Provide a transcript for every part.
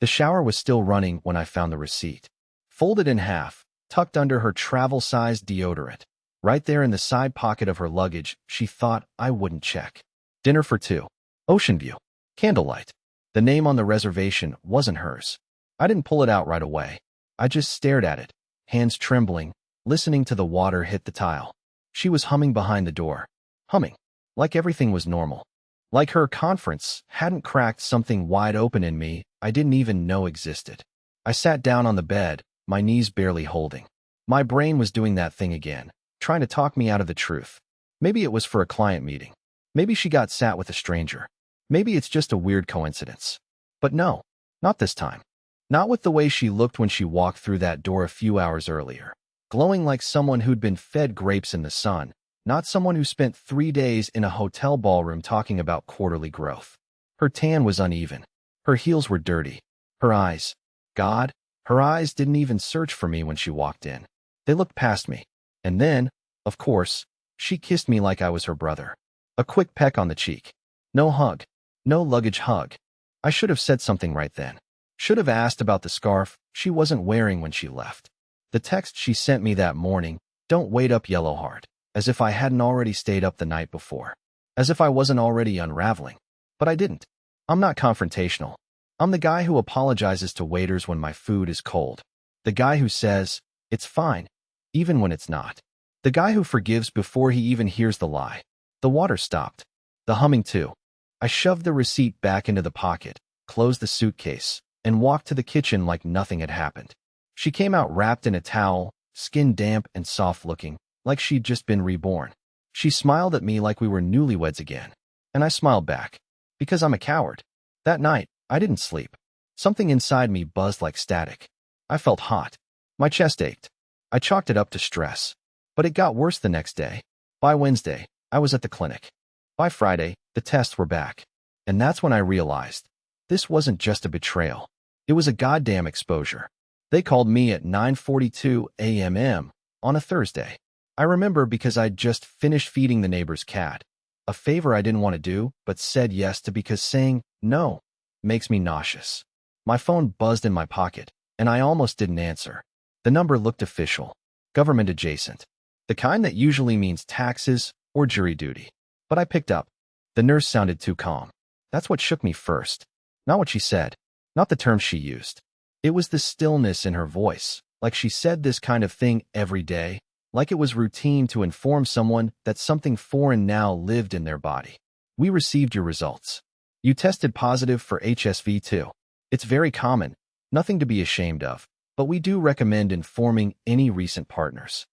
The shower was still running when I found the receipt. Folded in half, tucked under her travel-sized deodorant. Right there in the side pocket of her luggage, she thought I wouldn't check. Dinner for two. Ocean view. Candlelight. The name on the reservation wasn't hers. I didn't pull it out right away. I just stared at it, hands trembling, listening to the water hit the tile. She was humming behind the door. Humming. Like everything was normal. Like her conference hadn't cracked something wide open in me I didn't even know existed. I sat down on the bed, my knees barely holding. My brain was doing that thing again, trying to talk me out of the truth. Maybe it was for a client meeting. Maybe she got sat with a stranger. Maybe it's just a weird coincidence. But no, not this time. Not with the way she looked when she walked through that door a few hours earlier. Glowing like someone who'd been fed grapes in the sun, not someone who spent 3 days in a hotel ballroom talking about quarterly growth. Her tan was uneven. Her heels were dirty. Her eyes. God, her eyes didn't even search for me when she walked in. They looked past me. And then, of course, she kissed me like I was her brother. A quick peck on the cheek. No hug. No luggage hug. I should have said something right then. Should have asked about the scarf she wasn't wearing when she left. The text she sent me that morning, "Don't wait up, yellow heart," as if I hadn't already stayed up the night before. As if I wasn't already unraveling. But I didn't. I'm not confrontational. I'm the guy who apologizes to waiters when my food is cold. The guy who says, "It's fine," even when it's not. The guy who forgives before he even hears the lie. The water stopped. The humming too. I shoved the receipt back into the pocket, closed the suitcase, and walked to the kitchen like nothing had happened. She came out wrapped in a towel, skin damp and soft-looking, like she'd just been reborn. She smiled at me like we were newlyweds again. And I smiled back. Because I'm a coward. That night, I didn't sleep. Something inside me buzzed like static. I felt hot. My chest ached. I chalked it up to stress. But it got worse the next day. By Wednesday, I was at the clinic. By Friday, the tests were back. And that's when I realized this wasn't just a betrayal. It was a goddamn exposure. They called me at 9:42 a.m. on a Thursday. I remember because I'd just finished feeding the neighbor's cat. A favor I didn't want to do, but said yes to because saying no makes me nauseous. My phone buzzed in my pocket, and I almost didn't answer. The number looked official, government adjacent, the kind that usually means taxes or jury duty. But I picked up. The nurse sounded too calm. That's what shook me first. Not what she said, not the terms she used. It was the stillness in her voice, like she said this kind of thing every day, like it was routine to inform someone that something foreign now lived in their body. "We received your results. You tested positive for HSV too. It's very common, nothing to be ashamed of, but we do recommend informing any recent partners."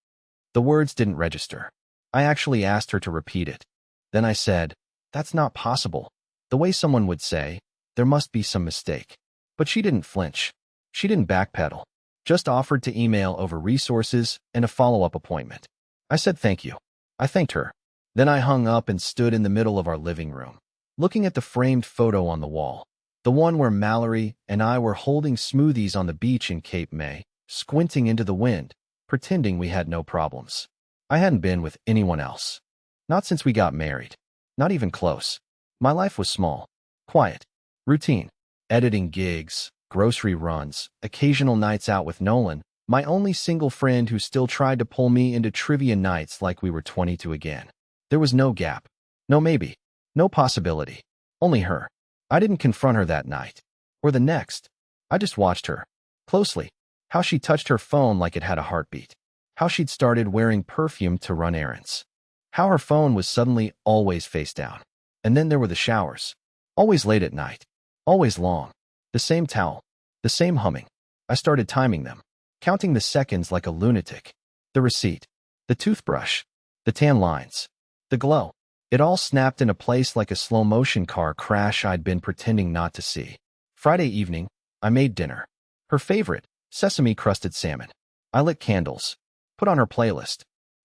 The words didn't register. I actually asked her to repeat it. Then I said, "That's not possible." The way someone would say, "There must be some mistake." But she didn't flinch. She didn't backpedal. Just offered to email over resources and a follow-up appointment. I said thank you. I thanked her. Then I hung up and stood in the middle of our living room, looking at the framed photo on the wall, the one where Mallory and I were holding smoothies on the beach in Cape May, squinting into the wind, pretending we had no problems. I hadn't been with anyone else. Not since we got married. Not even close. My life was small, quiet, routine, editing gigs, grocery runs, occasional nights out with Nolan, my only single friend who still tried to pull me into trivia nights like we were 22 again. There was no gap. No maybe. No possibility. Only her. I didn't confront her that night. Or the next. I just watched her. Closely. How she touched her phone like it had a heartbeat. How she'd started wearing perfume to run errands. How her phone was suddenly always face down. And then there were the showers. Always late at night. Always long. The same towel. The same humming. I started timing them. Counting the seconds like a lunatic. The receipt. The toothbrush. The tan lines. The glow. It all snapped into place like a slow-motion car crash I'd been pretending not to see. Friday evening, I made dinner. Her favorite, sesame-crusted salmon. I lit candles. Put on her playlist.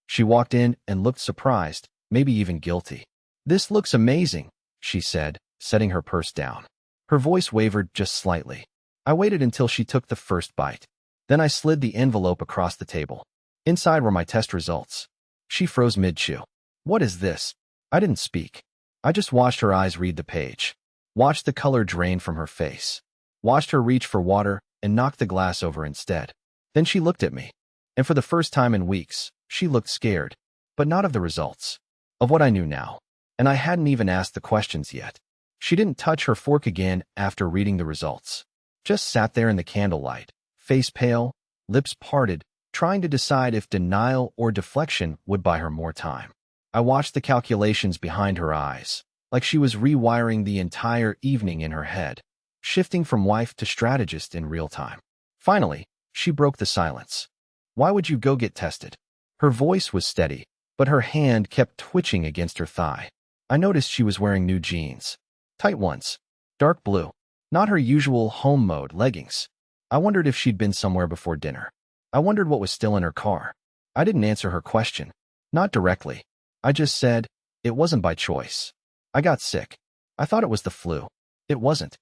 She walked in and looked surprised, maybe even guilty. "This looks amazing," she said, setting her purse down. Her voice wavered just slightly. I waited until she took the first bite. Then I slid the envelope across the table. Inside were my test results. She froze mid-chew. "What is this?" I didn't speak. I just watched her eyes read the page. Watched the color drain from her face. watched her reach for water and knock the glass over instead. Then she looked at me. And for the first time in weeks, she looked scared, but not of the results, of what I knew now. And I hadn't even asked the questions yet. She didn't touch her fork again after reading the results. Just sat there in the candlelight, face pale, lips parted, trying to decide if denial or deflection would buy her more time. I watched the calculations behind her eyes, like she was rewiring the entire evening in her head, shifting from wife to strategist in real time. Finally, she broke the silence. Why would you go get tested? Her voice was steady, but her hand kept twitching against her thigh. I noticed she was wearing new jeans. Tight ones. Dark blue. Not her usual home mode leggings. I wondered if she'd been somewhere before dinner. I wondered what was still in her car. I didn't answer her question. Not directly. I just said, it wasn't by choice. I got sick. I thought it was the flu. It wasn't.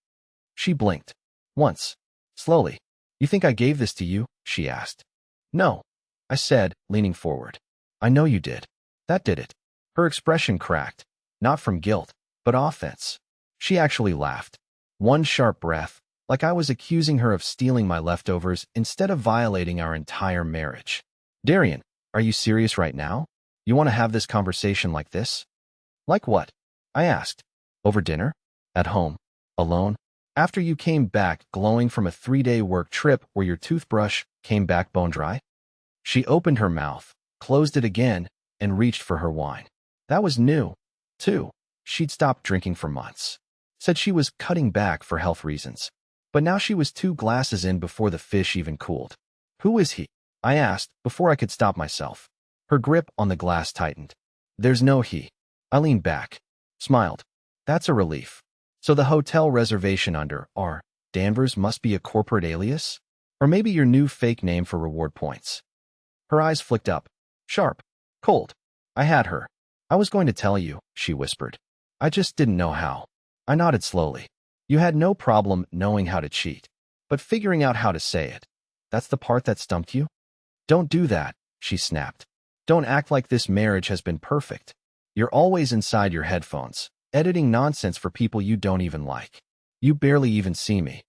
She blinked. Once. Slowly. You think I gave this to you? She asked. No. I said, leaning forward. I know you did. That did it. Her expression cracked. Not from guilt, but offense. She actually laughed. One sharp breath, like I was accusing her of stealing my leftovers instead of violating our entire marriage. Darian, are you serious right now? You want to have this conversation like this? Like what? I asked. Over dinner? At home? Alone? After you came back glowing from a 3-day work trip where your toothbrush came back bone dry? She opened her mouth, closed it again, and reached for her wine. That was new, too. She'd stopped drinking for months. Said she was cutting back for health reasons. But now she was 2 glasses in before the fish even cooled. Who is he? I asked before I could stop myself. Her grip on the glass tightened. There's no he. I leaned back, smiled. That's a relief. So the hotel reservation under R. Danvers must be a corporate alias? Or maybe your new fake name for reward points. Her eyes flicked up. Sharp. Cold. I had her. I was going to tell you, she whispered. I just didn't know how. I nodded slowly. You had no problem knowing how to cheat, but figuring out how to say it. That's the part that stumped you? Don't do that, she snapped. Don't act like this marriage has been perfect. You're always inside your headphones, editing nonsense for people you don't even like. You barely even see me.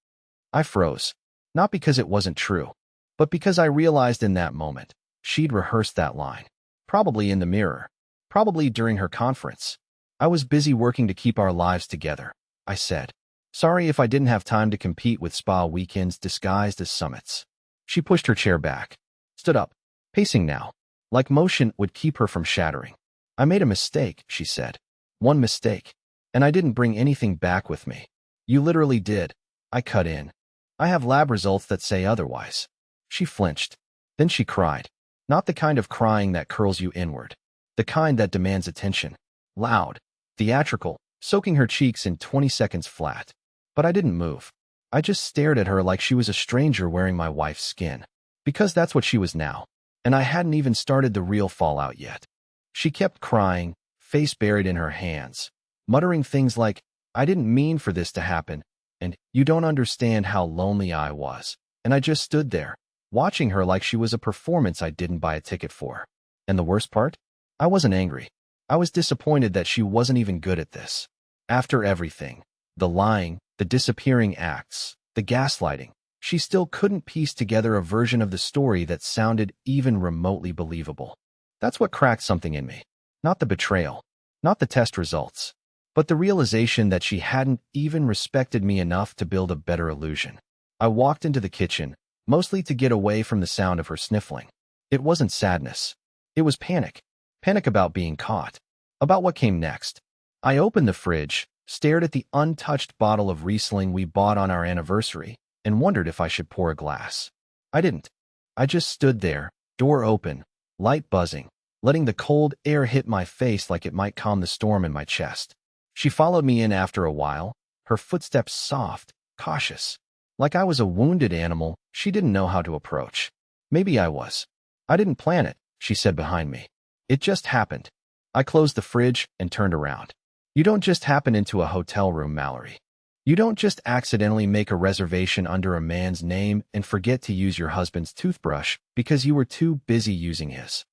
I froze. Not because it wasn't true, but because I realized in that moment, she'd rehearsed that line. Probably in the mirror. Probably during her conference. I was busy working to keep our lives together, I said. Sorry if I didn't have time to compete with spa weekends disguised as summits. She pushed her chair back, stood up, pacing now, like motion would keep her from shattering. I made a mistake, she said. One mistake. And I didn't bring anything back with me. You literally did. I cut in. I have lab results that say otherwise. She flinched. Then she cried. Not the kind of crying that curls you inward. The kind that demands attention. Loud. Theatrical. Soaking her cheeks in 20 seconds flat. But I didn't move. I just stared at her like she was a stranger wearing my wife's skin. Because that's what she was now. And I hadn't even started the real fallout yet. She kept crying, face buried in her hands, muttering things like, I didn't mean for this to happen, and you don't understand how lonely I was. And I just stood there, watching her like she was a performance I didn't buy a ticket for. And the worst part? I wasn't angry. I was disappointed that she wasn't even good at this. After everything, the lying, the disappearing acts, the gaslighting, she still couldn't piece together a version of the story that sounded even remotely believable. That's what cracked something in me. Not the betrayal, not the test results, but the realization that she hadn't even respected me enough to build a better illusion. I walked into the kitchen, mostly to get away from the sound of her sniffling. It wasn't sadness. It was panic. Panic about being caught. About what came next. I opened the fridge, stared at the untouched bottle of Riesling we bought on our anniversary, and wondered if I should pour a glass. I didn't. I just stood there, door open, light buzzing, letting the cold air hit my face like it might calm the storm in my chest. She followed me in after a while, her footsteps soft, cautious. Like I was a wounded animal she didn't know how to approach. Maybe I was. I didn't plan it, she said behind me. It just happened. I closed the fridge and turned around. You don't just happen into a hotel room, Mallory. You don't just accidentally make a reservation under a man's name and forget to use your husband's toothbrush because you were too busy using his.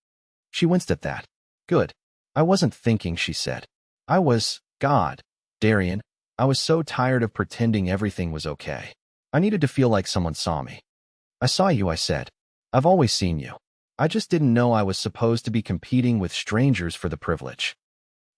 She winced at that. Good. I wasn't thinking, she said. God, Darian, I was so tired of pretending everything was okay. I needed to feel like someone saw me. I saw you, I said. I've always seen you. I just didn't know I was supposed to be competing with strangers for the privilege.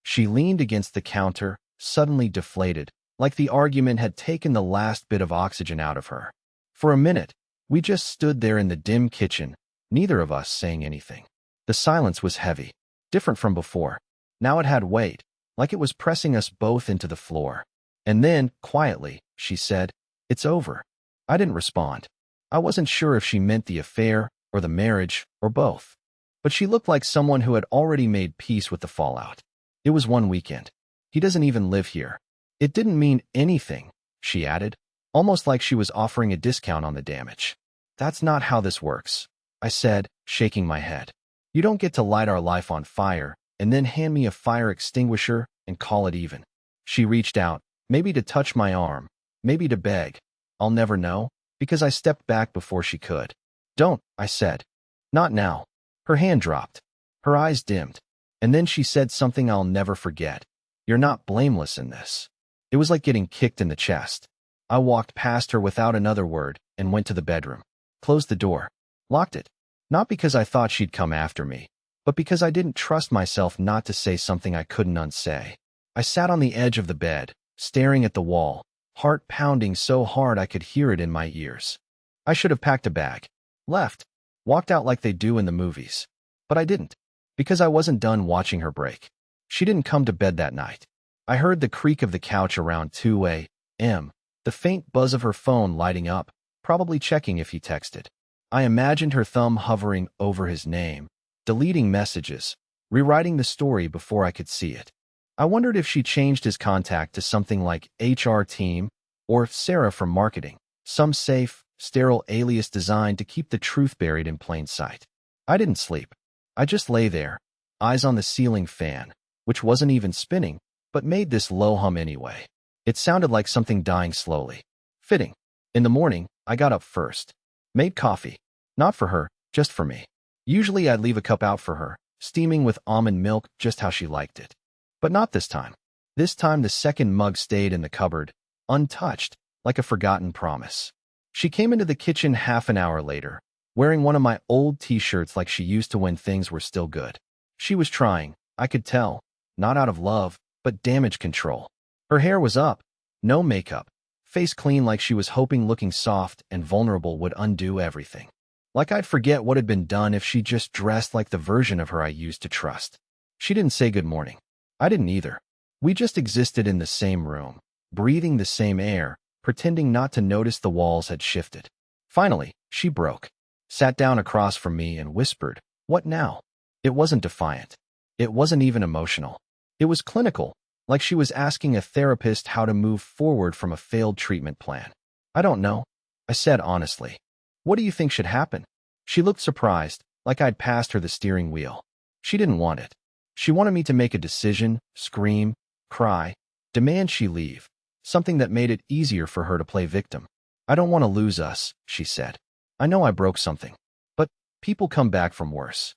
She leaned against the counter, suddenly deflated, like the argument had taken the last bit of oxygen out of her. For a minute, we just stood there in the dim kitchen, neither of us saying anything. The silence was heavy, different from before. Now it had weight, like it was pressing us both into the floor. And then, quietly, she said, "It's over." I didn't respond. I wasn't sure if she meant the affair, or the marriage, or both. But she looked like someone who had already made peace with the fallout. It was one weekend. He doesn't even live here. It didn't mean anything, she added, almost like she was offering a discount on the damage. That's not how this works, I said, shaking my head. You don't get to light our life on fire and then hand me a fire extinguisher and call it even. She reached out, maybe to touch my arm, maybe to beg. I'll never know, because I stepped back before she could. Don't, I said. Not now. Her hand dropped. Her eyes dimmed. And then she said something I'll never forget. You're not blameless in this. It was like getting kicked in the chest. I walked past her without another word and went to the bedroom. Closed the door. Locked it. Not because I thought she'd come after me, but because I didn't trust myself not to say something I couldn't unsay. I sat on the edge of the bed, staring at the wall, heart pounding so hard I could hear it in my ears. I should have packed a bag, left, walked out like they do in the movies. But I didn't, because I wasn't done watching her break. She didn't come to bed that night. I heard the creak of the couch around 2 a.m., the faint buzz of her phone lighting up, probably checking if he texted. I imagined her thumb hovering over his name, deleting messages, rewriting the story before I could see it. I wondered if she changed his contact to something like HR team or Sarah from marketing, some safe, sterile alias designed to keep the truth buried in plain sight. I didn't sleep. I just lay there, eyes on the ceiling fan, which wasn't even spinning, but made this low hum anyway. It sounded like something dying slowly. Fitting. In the morning, I got up first. Made coffee. Not for her, just for me. Usually I'd leave a cup out for her, steaming with almond milk just how she liked it. But not this time. This time the second mug stayed in the cupboard, untouched, like a forgotten promise. She came into the kitchen half an hour later, wearing one of my old t-shirts like she used to when things were still good. She was trying, I could tell, not out of love, but damage control. Her hair was up, no makeup, face clean like she was hoping looking soft and vulnerable would undo everything. Like I'd forget what had been done if she just dressed like the version of her I used to trust. She didn't say good morning. I didn't either. We just existed in the same room, breathing the same air, pretending not to notice the walls had shifted. Finally, she broke, sat down across from me and whispered, "What now?" It wasn't defiant. It wasn't even emotional. It was clinical, like she was asking a therapist how to move forward from a failed treatment plan. "I don't know," I said honestly. "What do you think should happen?" She looked surprised, like I'd passed her the steering wheel. She didn't want it. She wanted me to make a decision, scream, cry, demand she leave, something that made it easier for her to play victim. "I don't want to lose us," she said. "I know I broke something, but people come back from worse."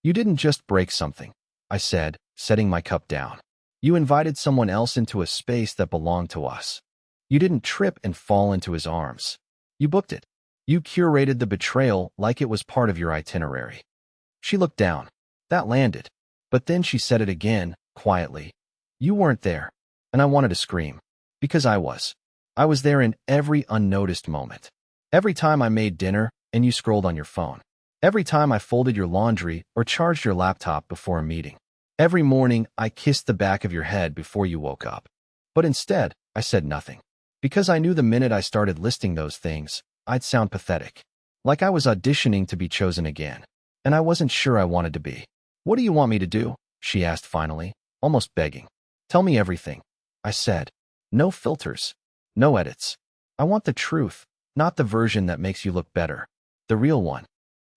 "You didn't just break something," I said, setting my cup down. "You invited someone else into a space that belonged to us. You didn't trip and fall into his arms. You booked it. You curated the betrayal like it was part of your itinerary." She looked down. That landed. But then she said it again, quietly. "You weren't there." And I wanted to scream. Because I was. I was there in every unnoticed moment. Every time I made dinner and you scrolled on your phone. Every time I folded your laundry or charged your laptop before a meeting. Every morning I kissed the back of your head before you woke up. But instead, I said nothing. Because I knew the minute I started listing those things, I'd sound pathetic. Like I was auditioning to be chosen again. And I wasn't sure I wanted to be. "What do you want me to do?" she asked finally, almost begging. "Tell me everything," I said. "No filters. No edits. I want the truth, not the version that makes you look better. The real one."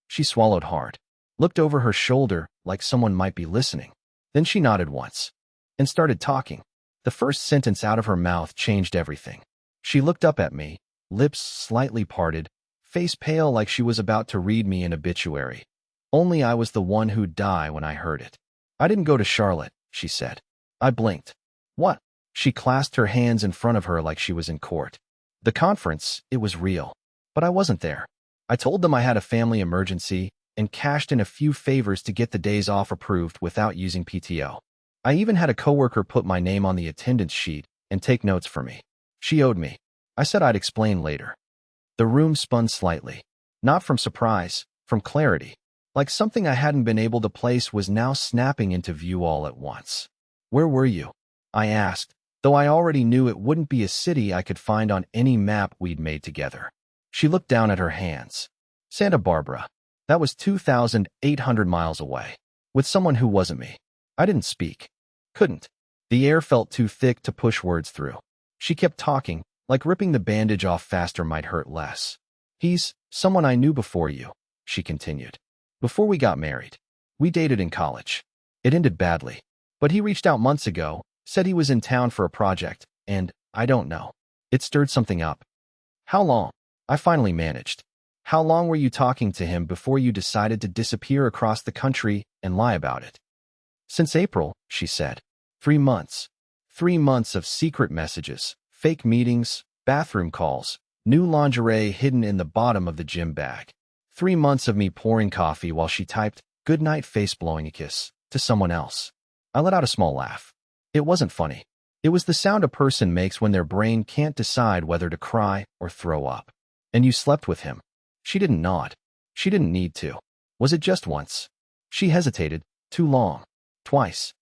She swallowed hard, looked over her shoulder like someone might be listening. Then she nodded once and started talking. The first sentence out of her mouth changed everything. She looked up at me, lips slightly parted, face pale like she was about to read me an obituary. Only I was the one who'd die when I heard it. "I didn't go to Charlotte," she said. I blinked. "What?" She clasped her hands in front of her like she was in court. The conference, it was real. But I wasn't there. I told them I had a family emergency and cashed in a few favors to get the days off approved without using PTO. I even had a coworker put my name on the attendance sheet and take notes for me. She owed me. I said I'd explain later. The room spun slightly. Not from surprise, from clarity. Like something I hadn't been able to place was now snapping into view all at once. Where were you? I asked, though I already knew it wouldn't be a city I could find on any map we'd made together. She looked down at her hands. Santa Barbara. That was 2,800 miles away. With someone who wasn't me. I didn't speak. Couldn't. The air felt too thick to push words through. She kept talking, like ripping the bandage off faster might hurt less. He's someone I knew before you, she continued. Before we got married. We dated in college. It ended badly. But he reached out months ago, said he was in town for a project, and, I don't know. It stirred something up. How long? I finally managed. How long were you talking to him before you decided to disappear across the country and lie about it? Since April, she said. 3 months. 3 months of secret messages, fake meetings, bathroom calls, new lingerie hidden in the bottom of the gym bag. 3 months of me pouring coffee while she typed, "Good night, face blowing a kiss," to someone else. I let out a small laugh. It wasn't funny. It was the sound a person makes when their brain can't decide whether to cry or throw up. And you slept with him. She didn't nod. She didn't need to. Was it just once? She hesitated. Too long. Twice.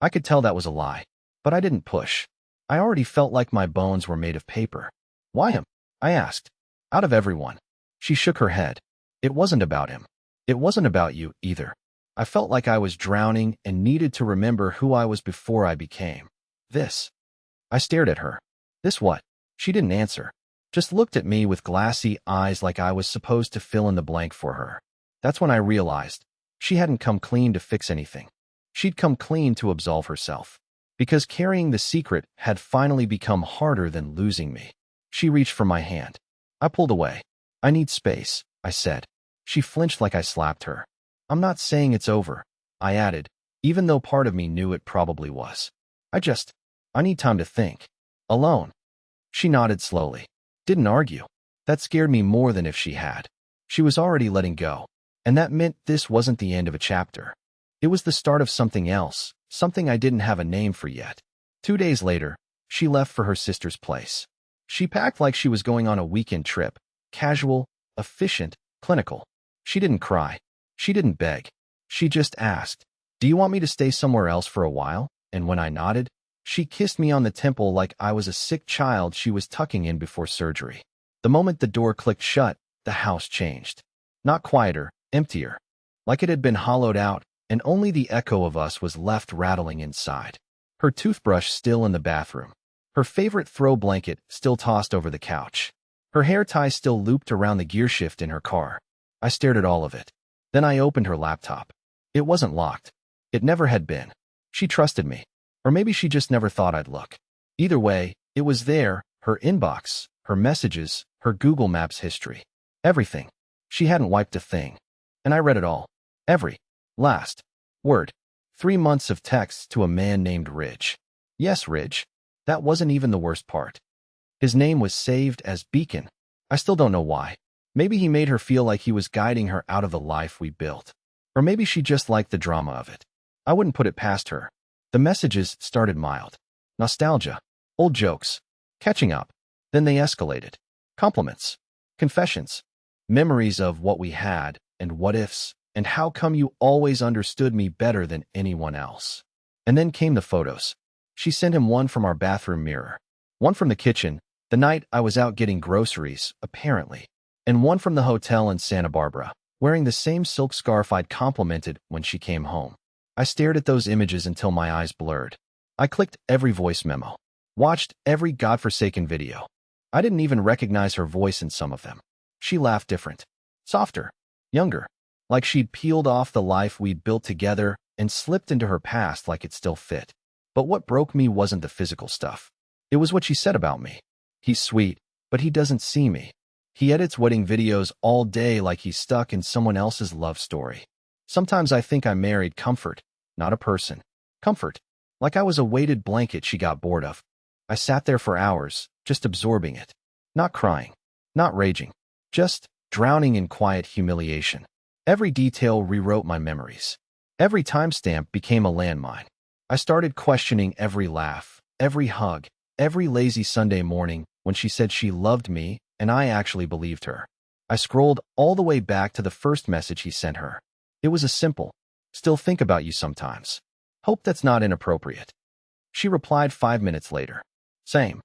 I could tell that was a lie. But I didn't push. I already felt like my bones were made of paper. Why him? I asked. Out of everyone. She shook her head. It wasn't about him. It wasn't about you, either. I felt like I was drowning and needed to remember who I was before I became. This. I stared at her. This what? She didn't answer. Just looked at me with glassy eyes like I was supposed to fill in the blank for her. That's when I realized she hadn't come clean to fix anything. She'd come clean to absolve herself. Because carrying the secret had finally become harder than losing me. She reached for my hand. I pulled away. I need space, I said. She flinched like I slapped her. I'm not saying it's over, I added, even though part of me knew it probably was. I need time to think. Alone. She nodded slowly. Didn't argue. That scared me more than if she had. She was already letting go. And that meant this wasn't the end of a chapter. It was the start of something else, something I didn't have a name for yet. 2 days later, she left for her sister's place. She packed like she was going on a weekend trip. Casual, efficient, clinical. She didn't cry. She didn't beg. She just asked, "Do you want me to stay somewhere else for a while?" And when I nodded, she kissed me on the temple like I was a sick child she was tucking in before surgery. The moment the door clicked shut, the house changed. Not quieter, emptier. Like it had been hollowed out, and only the echo of us was left rattling inside. Her toothbrush still in the bathroom. Her favorite throw blanket still tossed over the couch. Her hair tie still looped around the gearshift in her car. I stared at all of it. Then I opened her laptop. It wasn't locked. It never had been. She trusted me. Or maybe she just never thought I'd look. Either way, it was there, her inbox, her messages, her Google Maps history. Everything. She hadn't wiped a thing. And I read it all. Every last word. 3 months of texts to a man named Ridge. Yes, Ridge. That wasn't even the worst part. His name was saved as Beacon. I still don't know why. Maybe he made her feel like he was guiding her out of the life we built. Or maybe she just liked the drama of it. I wouldn't put it past her. The messages started mild. Nostalgia. Old jokes. Catching up. Then they escalated. Compliments. Confessions. Memories of what we had, and what ifs, and how come you always understood me better than anyone else. And then came the photos. She sent him one from our bathroom mirror. One from the kitchen, the night I was out getting groceries, apparently. And one from the hotel in Santa Barbara, wearing the same silk scarf I'd complimented when she came home. I stared at those images until my eyes blurred. I clicked every voice memo. Watched every godforsaken video. I didn't even recognize her voice in some of them. She laughed different. Softer. Younger. Like she'd peeled off the life we'd built together and slipped into her past like it still fit. But what broke me wasn't the physical stuff. It was what she said about me. He's sweet, but he doesn't see me. He edits wedding videos all day like he's stuck in someone else's love story. Sometimes I think I married comfort, not a person. Comfort. Like I was a weighted blanket she got bored of. I sat there for hours, just absorbing it. Not crying. Not raging. Just drowning in quiet humiliation. Every detail rewrote my memories. Every timestamp became a landmine. I started questioning every laugh, every hug, every lazy Sunday morning when she said she loved me and I actually believed her. I scrolled all the way back to the first message he sent her. It was a simple, "Still think about you sometimes. Hope that's not inappropriate." She replied 5 minutes later. Same.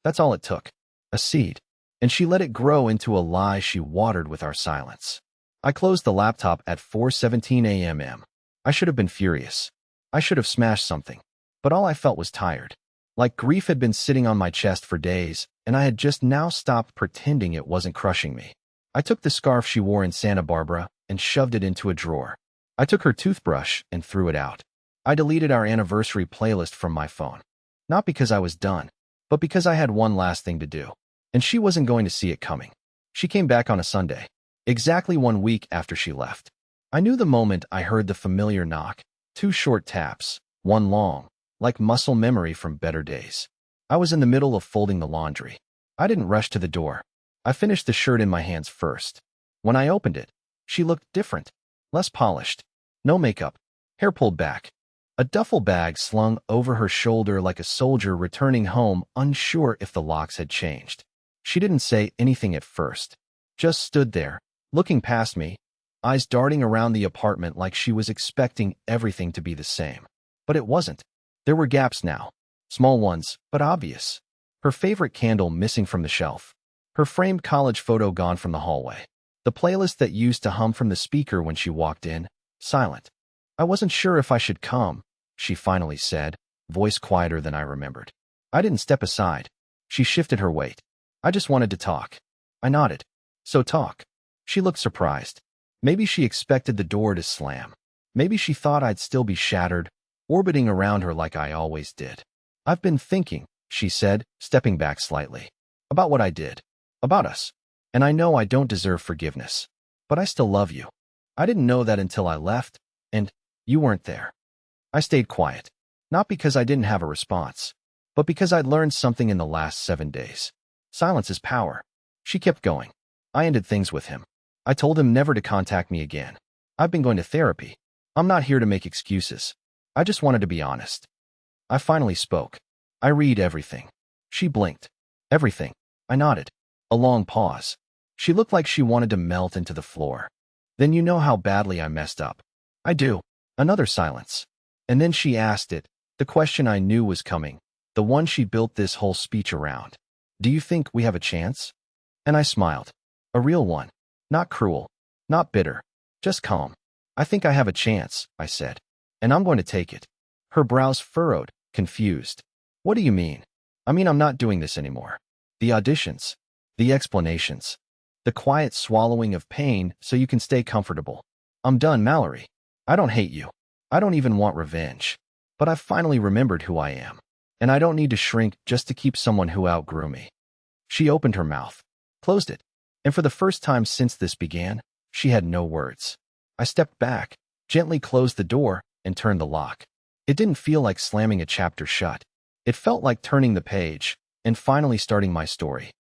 That's all it took. A seed. And she let it grow into a lie she watered with our silence. I closed the laptop at 4:17 a.m. I should have been furious. I should have smashed something. But all I felt was tired. Like grief had been sitting on my chest for days, and I had just now stopped pretending it wasn't crushing me. I took the scarf she wore in Santa Barbara and shoved it into a drawer. I took her toothbrush and threw it out. I deleted our anniversary playlist from my phone. Not because I was done, but because I had one last thing to do. And she wasn't going to see it coming. She came back on a Sunday, exactly 1 week after she left. I knew the moment I heard the familiar knock, 2 short taps, one long, like muscle memory from better days. I was in the middle of folding the laundry. I didn't rush to the door. I finished the shirt in my hands first. When I opened it, she looked different, less polished, no makeup, hair pulled back. A duffel bag slung over her shoulder like a soldier returning home, unsure if the locks had changed. She didn't say anything at first, just stood there, looking past me, eyes darting around the apartment like she was expecting everything to be the same. But it wasn't. There were gaps now, small ones, but obvious. Her favorite candle missing from the shelf. Her framed college photo gone from the hallway. The playlist that used to hum from the speaker when she walked in, silent. "I wasn't sure if I should come," she finally said, voice quieter than I remembered. I didn't step aside. She shifted her weight. "I just wanted to talk." I nodded. "So talk." She looked surprised. Maybe she expected the door to slam. Maybe she thought I'd still be shattered, orbiting around her like I always did. "I've been thinking," she said, stepping back slightly, "about what I did. About us. And I know I don't deserve forgiveness. But I still love you. I didn't know that until I left, and you weren't there." I stayed quiet. Not because I didn't have a response, but because I'd learned something in the last 7 days. Silence is power. She kept going. "I ended things with him. I told him never to contact me again. I've been going to therapy. I'm not here to make excuses. I just wanted to be honest." I finally spoke. "I read everything." She blinked. "Everything." I nodded. A long pause. She looked like she wanted to melt into the floor. "Then you know how badly I messed up." "I do." Another silence. And then she asked it, the question I knew was coming, the one she built this whole speech around. "Do you think we have a chance?" And I smiled. A real one. Not cruel. Not bitter. Just calm. "I think I have a chance," I said. "And I'm going to take it." Her brows furrowed, confused. "What do you mean?" "I mean I'm not doing this anymore. The auditions. The explanations. The quiet swallowing of pain so you can stay comfortable. I'm done, Mallory. I don't hate you. I don't even want revenge. But I've finally remembered who I am. And I don't need to shrink just to keep someone who outgrew me." She opened her mouth, closed it, and for the first time since this began, she had no words. I stepped back, gently closed the door, and turned the lock. It didn't feel like slamming a chapter shut. It felt like turning the page and finally starting my story.